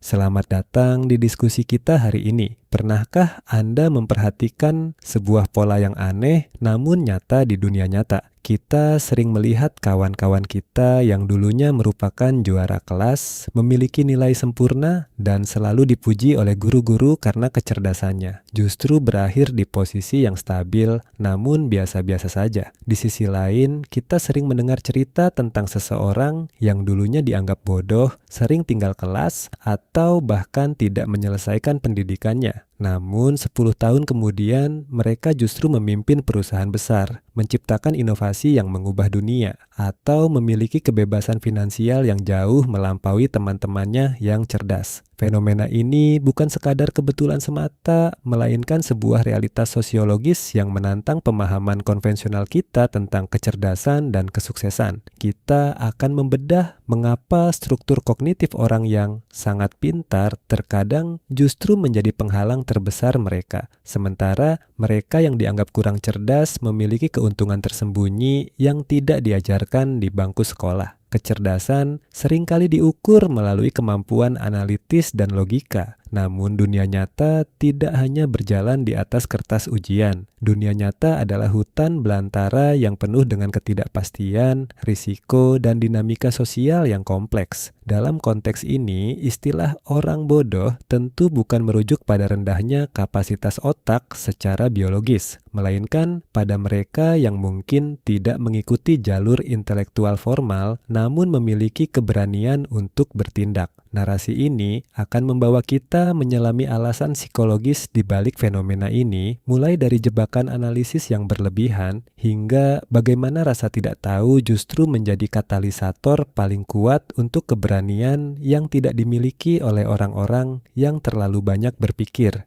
Selamat datang di diskusi kita hari ini. Pernahkah Anda memperhatikan sebuah pola yang aneh namun nyata di dunia nyata? Kita sering melihat kawan-kawan kita yang dulunya merupakan juara kelas, memiliki nilai sempurna, dan selalu dipuji oleh guru-guru karena kecerdasannya. Justru berakhir di posisi yang stabil, namun biasa-biasa saja. Di sisi lain, kita sering mendengar cerita tentang seseorang yang dulunya dianggap bodoh, sering tinggal kelas, atau bahkan tidak menyelesaikan pendidikannya. Namun 10 tahun kemudian mereka justru memimpin perusahaan besar, menciptakan inovasi yang mengubah dunia, atau memiliki kebebasan finansial yang jauh melampaui teman-temannya yang cerdas. Fenomena ini bukan sekadar kebetulan semata, melainkan sebuah realitas sosiologis yang menantang pemahaman konvensional kita tentang kecerdasan dan kesuksesan. Kita akan membedah mengapa struktur kognitif orang yang sangat pintar terkadang justru menjadi penghalang terbesar mereka, sementara mereka yang dianggap kurang cerdas memiliki keuntungan tersembunyi yang tidak diajarkan di bangku sekolah. Kecerdasan seringkali diukur melalui kemampuan analitis dan logika. Namun dunia nyata tidak hanya berjalan di atas kertas ujian. Dunia nyata adalah hutan belantara yang penuh dengan ketidakpastian, risiko, dan dinamika sosial yang kompleks. Dalam konteks ini, istilah orang bodoh tentu bukan merujuk pada rendahnya kapasitas otak secara biologis, melainkan pada mereka yang mungkin tidak mengikuti jalur intelektual formal namun memiliki keberanian untuk bertindak. Narasi ini akan membawa kita menyelami alasan psikologis di balik fenomena ini, mulai dari jebakan analisis yang berlebihan hingga bagaimana rasa tidak tahu justru menjadi katalisator paling kuat untuk keberanian yang tidak dimiliki oleh orang-orang yang terlalu banyak berpikir.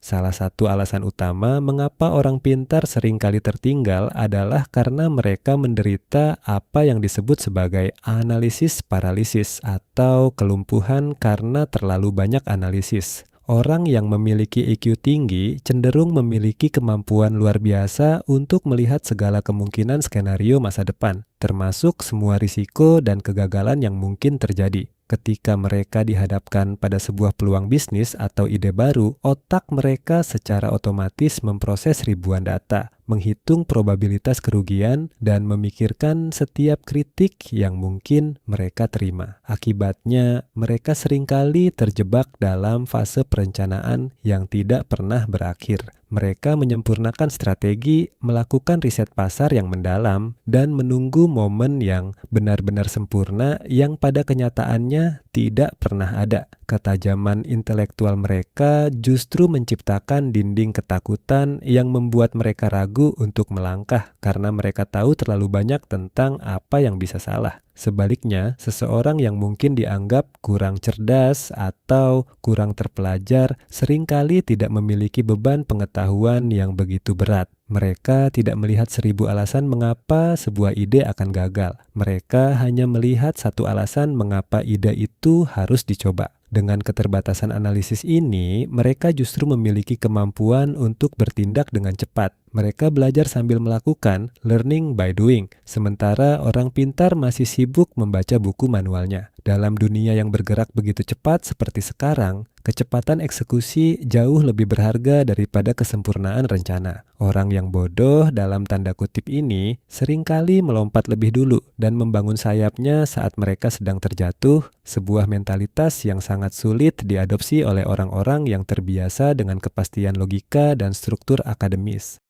Salah satu alasan utama mengapa orang pintar seringkali tertinggal adalah karena mereka menderita apa yang disebut sebagai analisis paralisis atau kelumpuhan karena terlalu banyak analisis. Orang yang memiliki IQ tinggi cenderung memiliki kemampuan luar biasa untuk melihat segala kemungkinan skenario masa depan, termasuk semua risiko dan kegagalan yang mungkin terjadi. Ketika mereka dihadapkan pada sebuah peluang bisnis atau ide baru, otak mereka secara otomatis memproses ribuan data, menghitung probabilitas kerugian, dan memikirkan setiap kritik yang mungkin mereka terima. Akibatnya, mereka seringkali terjebak dalam fase perencanaan yang tidak pernah berakhir. Mereka menyempurnakan strategi, melakukan riset pasar yang mendalam, dan menunggu momen yang benar-benar sempurna yang pada kenyataannya tidak pernah ada. Ketajaman intelektual mereka justru menciptakan dinding ketakutan yang membuat mereka ragu untuk melangkah karena mereka tahu terlalu banyak tentang apa yang bisa salah. Sebaliknya, seseorang yang mungkin dianggap kurang cerdas atau kurang terpelajar seringkali tidak memiliki beban pengetahuan yang begitu berat. Mereka tidak melihat 1000 alasan mengapa sebuah ide akan gagal. Mereka hanya melihat satu alasan mengapa ide itu harus dicoba. Dengan keterbatasan analisis ini, mereka justru memiliki kemampuan untuk bertindak dengan cepat. Mereka belajar sambil melakukan, learning by doing, sementara orang pintar masih sibuk membaca buku manualnya. Dalam dunia yang bergerak begitu cepat seperti sekarang, kecepatan eksekusi jauh lebih berharga daripada kesempurnaan rencana. Orang yang bodoh dalam tanda kutip ini seringkali melompat lebih dulu dan membangun sayapnya saat mereka sedang terjatuh, sebuah mentalitas yang sangat sulit diadopsi oleh orang-orang yang terbiasa dengan kepastian logika dan struktur akademis.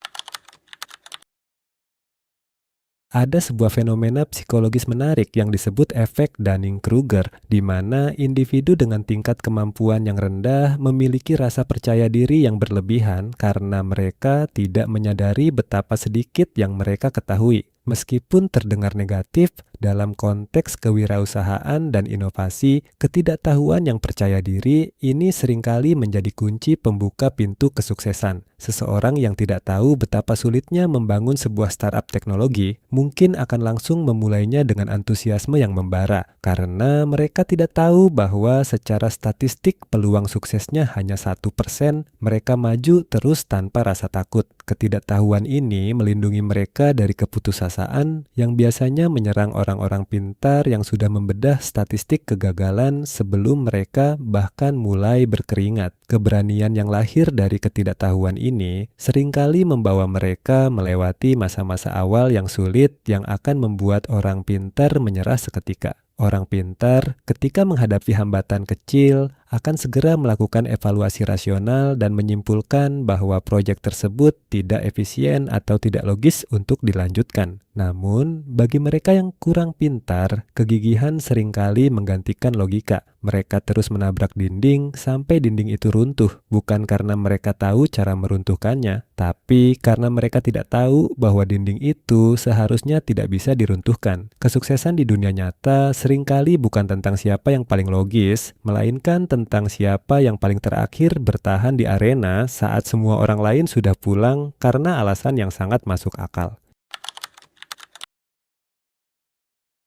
Ada sebuah fenomena psikologis menarik yang disebut efek Dunning-Kruger, di mana individu dengan tingkat kemampuan yang rendah memiliki rasa percaya diri yang berlebihan karena mereka tidak menyadari betapa sedikit yang mereka ketahui. Meskipun terdengar negatif, dalam konteks kewirausahaan dan inovasi, ketidaktahuan yang percaya diri ini seringkali menjadi kunci pembuka pintu kesuksesan. Seseorang yang tidak tahu betapa sulitnya membangun sebuah startup teknologi mungkin akan langsung memulainya dengan antusiasme yang membara, karena mereka tidak tahu bahwa secara statistik peluang suksesnya hanya 1%, mereka maju terus tanpa rasa takut. Ketidaktahuan ini melindungi mereka dari keputusasaan perasaan yang biasanya menyerang orang-orang pintar yang sudah membedah statistik kegagalan sebelum mereka bahkan mulai berkeringat. Keberanian yang lahir dari ketidaktahuan ini seringkali membawa mereka melewati masa-masa awal yang sulit yang akan membuat orang pintar menyerah seketika. Orang pintar, ketika menghadapi hambatan kecil, akan segera melakukan evaluasi rasional dan menyimpulkan bahwa proyek tersebut tidak efisien atau tidak logis untuk dilanjutkan. Namun, bagi mereka yang kurang pintar, kegigihan seringkali menggantikan logika. Mereka terus menabrak dinding sampai dinding itu runtuh, bukan karena mereka tahu cara meruntuhkannya, tapi karena mereka tidak tahu bahwa dinding itu seharusnya tidak bisa diruntuhkan. Kesuksesan di dunia nyata seringkali bukan tentang siapa yang paling logis, melainkan tentang siapa yang paling terakhir bertahan di arena saat semua orang lain sudah pulang karena alasan yang sangat masuk akal.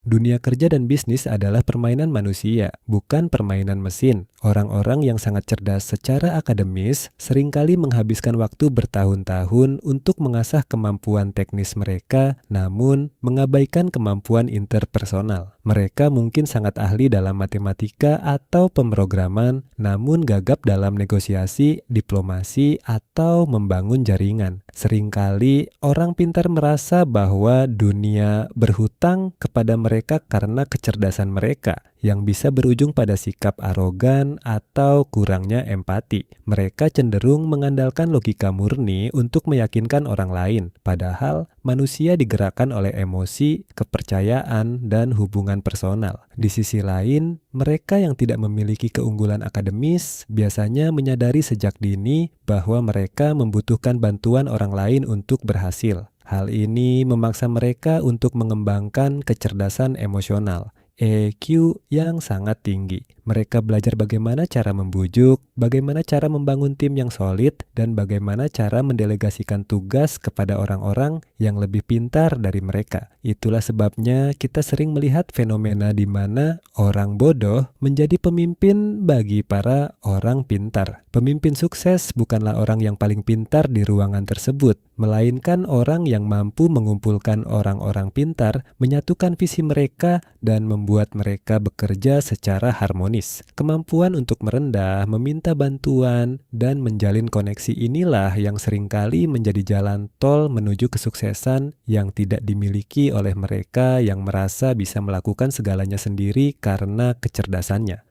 Dunia kerja dan bisnis adalah permainan manusia, bukan permainan mesin. Orang-orang yang sangat cerdas secara akademis seringkali menghabiskan waktu bertahun-tahun untuk mengasah kemampuan teknis mereka, namun mengabaikan kemampuan interpersonal. Mereka mungkin sangat ahli dalam matematika atau pemrograman, namun gagap dalam negosiasi, diplomasi, atau membangun jaringan. Seringkali orang pintar merasa bahwa dunia berhutang kepada mereka karena kecerdasan mereka, yang bisa berujung pada sikap arogan atau kurangnya empati. Mereka cenderung mengandalkan logika murni untuk meyakinkan orang lain, padahal manusia digerakkan oleh emosi, kepercayaan, dan hubungan personal. Di sisi lain, mereka yang tidak memiliki keunggulan akademis biasanya menyadari sejak dini bahwa mereka membutuhkan bantuan orang lain untuk berhasil. Hal ini memaksa mereka untuk mengembangkan kecerdasan emosional, EQ yang sangat tinggi. Mereka belajar bagaimana cara membujuk, bagaimana cara membangun tim yang solid, dan bagaimana cara mendelegasikan tugas kepada orang-orang yang lebih pintar dari mereka. Itulah sebabnya kita sering melihat fenomena di mana orang bodoh menjadi pemimpin bagi para orang pintar. Pemimpin sukses bukanlah orang yang paling pintar di ruangan tersebut, melainkan orang yang mampu mengumpulkan orang-orang pintar, menyatukan visi mereka, dan membuat mereka bekerja secara harmonis. Kemampuan untuk merendah, meminta bantuan, dan menjalin koneksi inilah yang seringkali menjadi jalan tol menuju kesuksesan yang tidak dimiliki oleh mereka yang merasa bisa melakukan segalanya sendiri karena kecerdasannya.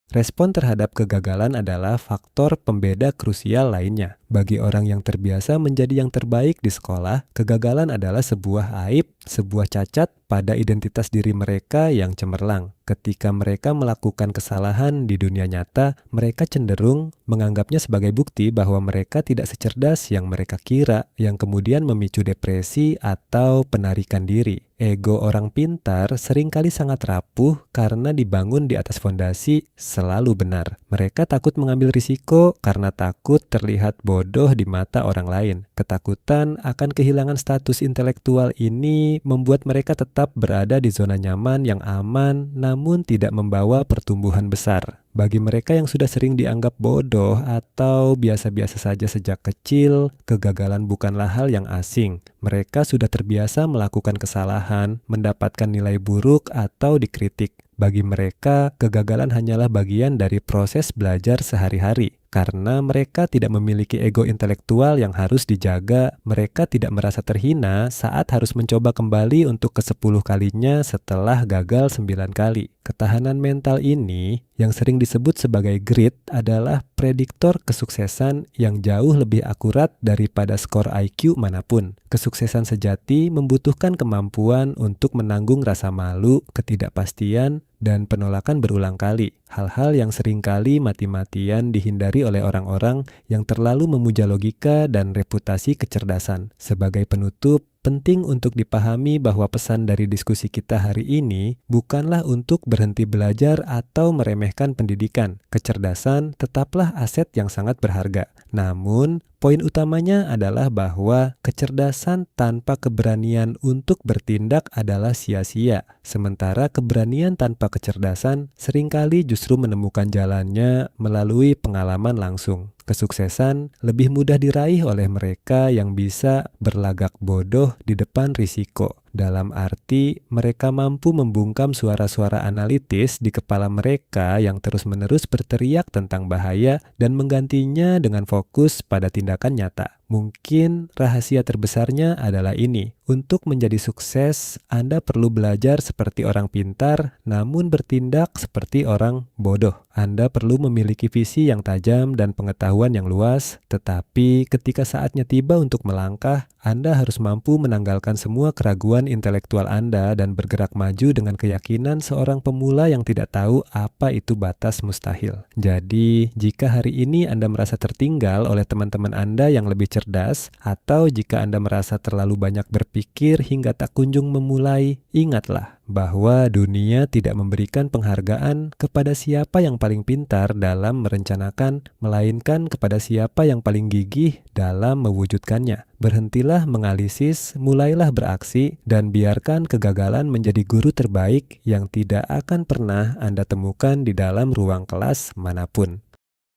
Respon terhadap kegagalan adalah faktor pembeda krusial lainnya. Bagi orang yang terbiasa menjadi yang terbaik di sekolah, kegagalan adalah sebuah aib, sebuah cacat pada identitas diri mereka yang cemerlang. Ketika mereka melakukan kesalahan di dunia nyata, mereka cenderung menganggapnya sebagai bukti bahwa mereka tidak secerdas yang mereka kira, yang kemudian memicu depresi atau penarikan diri. Ego orang pintar seringkali sangat rapuh karena dibangun di atas fondasi selalu benar. Mereka takut mengambil risiko karena takut terlihat bodoh di mata orang lain. Ketakutan akan kehilangan status intelektual ini membuat mereka tetap berada di zona nyaman yang aman, namun tidak membawa pertumbuhan besar. Bagi mereka yang sudah sering dianggap bodoh atau biasa-biasa saja sejak kecil, kegagalan bukanlah hal yang asing. Mereka sudah terbiasa melakukan kesalahan, mendapatkan nilai buruk, atau dikritik. Bagi mereka, kegagalan hanyalah bagian dari proses belajar sehari-hari. Karena mereka tidak memiliki ego intelektual yang harus dijaga, mereka tidak merasa terhina saat harus mencoba kembali untuk ke-10 kalinya setelah gagal 9 kali. Ketahanan mental ini, yang sering disebut sebagai grit, adalah prediktor kesuksesan yang jauh lebih akurat daripada skor IQ manapun. Kesuksesan sejati membutuhkan kemampuan untuk menanggung rasa malu, ketidakpastian, dan penolakan berulang kali. Hal-hal yang seringkali mati-matian dihindari oleh orang-orang yang terlalu memuja logika dan reputasi kecerdasan. Sebagai penutup, penting untuk dipahami bahwa pesan dari diskusi kita hari ini bukanlah untuk berhenti belajar atau meremehkan pendidikan. Kecerdasan tetaplah aset yang sangat berharga. Namun, poin utamanya adalah bahwa kecerdasan tanpa keberanian untuk bertindak adalah sia-sia. Sementara keberanian tanpa kecerdasan seringkali justru menemukan jalannya melalui pengalaman langsung. Kesuksesan lebih mudah diraih oleh mereka yang bisa berlagak bodoh di depan risiko. Dalam arti, mereka mampu membungkam suara-suara analitis di kepala mereka yang terus-menerus berteriak tentang bahaya dan menggantinya dengan fokus pada tindakan nyata. Mungkin rahasia terbesarnya adalah ini. Untuk menjadi sukses, Anda perlu belajar seperti orang pintar, namun bertindak seperti orang bodoh. Anda perlu memiliki visi yang tajam dan pengetahuan yang luas, tetapi ketika saatnya tiba untuk melangkah, Anda harus mampu menanggalkan semua keraguan intelektual Anda dan bergerak maju dengan keyakinan seorang pemula yang tidak tahu apa itu batas mustahil. Jadi, jika hari ini Anda merasa tertinggal oleh teman-teman Anda yang lebih cerdas, atau jika Anda merasa terlalu banyak berpikir hingga tak kunjung memulai, ingatlah bahwa dunia tidak memberikan penghargaan kepada siapa yang paling pintar dalam merencanakan, melainkan kepada siapa yang paling gigih dalam mewujudkannya. Berhentilah menganalisis, mulailah beraksi, dan biarkan kegagalan menjadi guru terbaik yang tidak akan pernah Anda temukan di dalam ruang kelas manapun.